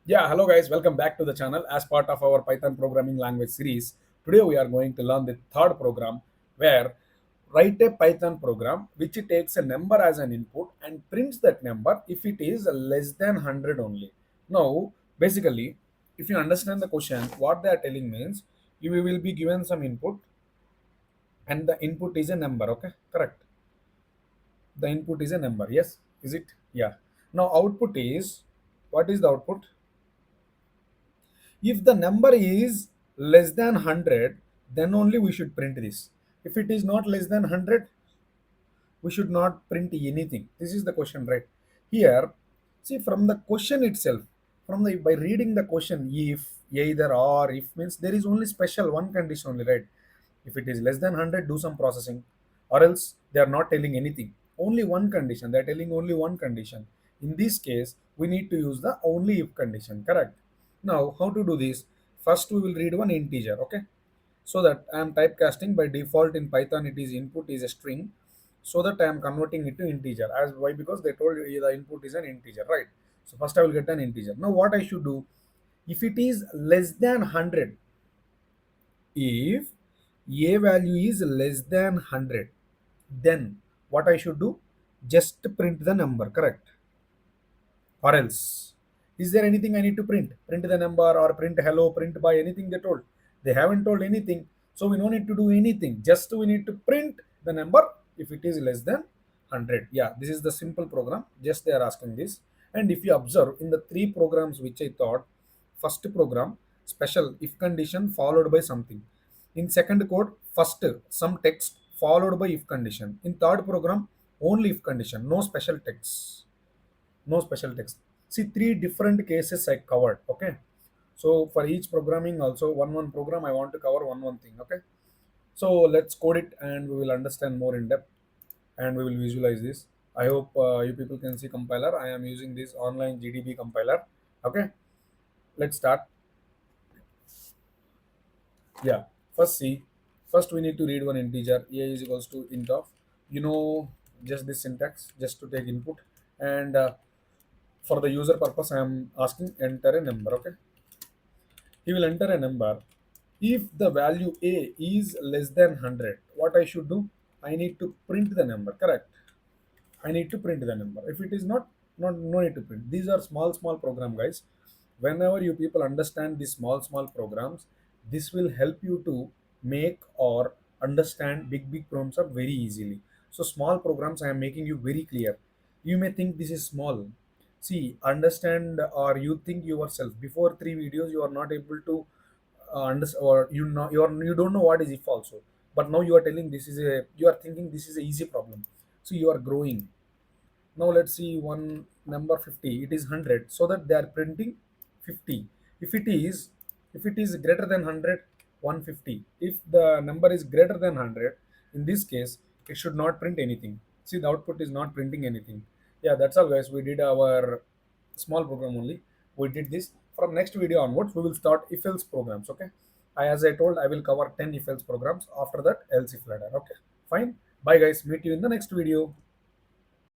Yeah, hello guys, welcome back to the channel. As part of our Python programming language series, today we are going to learn the third program where write a Python program which takes a number as an input and prints that number if it is less than 100 only. Now, basically, if you understand the question, what they are telling means you will be given some input and the input is a number, okay? Correct. The input is a number, yes? Is it? Yeah. Now, output is what is the output? If the number is less than 100, then only we should print this. If it is not less than 100, we should not print anything. This is the question, right? Here, see from the question itself, from the by reading the question, if, either, or, if means there is only special one condition only, right? If it is less than 100, do some processing, or else they are not telling anything. Only one condition. They are telling only one condition. In this case, we need to use the only if condition. Correct. Now, how to do this? First, we will read one integer. Okay, so that I am typecasting by default in Python. It is input is a string, so that I am converting it to integer. As why? Because they told you the input is an integer, right? So first I will get an integer. Now what I should do? If it is less than 100, if a value is less than 100, then what I should do? Just print the number, correct? Or else, is there anything I need to print? Print the number or print hello, print by anything they told? They haven't told anything. So we don't need to do anything. Just we need to print the number if it is less than 100. Yeah, this is the simple program. Just they are asking this. And if you observe in the three programs which I thought, first program, special if condition followed by something. In second code, first some text followed by if condition. In third program, only if condition, no special text, no special text. See, three different cases I covered. Okay, so for each programming also one program I want to cover one thing. Okay, so let's code it and we will understand more in depth and we will visualize this. I hope you people can see compiler. I am using this online GDB compiler. Okay, let's start. Yeah, first see, first we need to read one integer. A is equals to int of, you know, just this syntax just to take input. And for the user purpose I am asking enter a number. Okay, he will enter a number. If the value a is less than 100, what I should do? I need to print the number, correct? I need to print the number. If it is not, no need to print. These are small program, guys. Whenever you people understand these small programs, this will help you to make or understand big programs are very easily. So small programs I am making you very clear. You may think this is small. See, understand, or you think yourself before three videos you are not able to understand, or you don't know what is if also. But now you are telling this is a, you are thinking this is a easy problem. So you are growing. Now let's see one number 50. It is 100. So that they are printing 50. If it is, if it is greater than 100, 150. If the number is greater than 100, in this case, it should not print anything. See, the output is not printing anything. Yeah, that's all, guys. We did our small program only. We did this. From next video onwards, we will start if else programs. Okay. As I told, I will cover 10 if else programs. After that, else if ladder. Okay. Fine. Bye, guys. Meet you in the next video.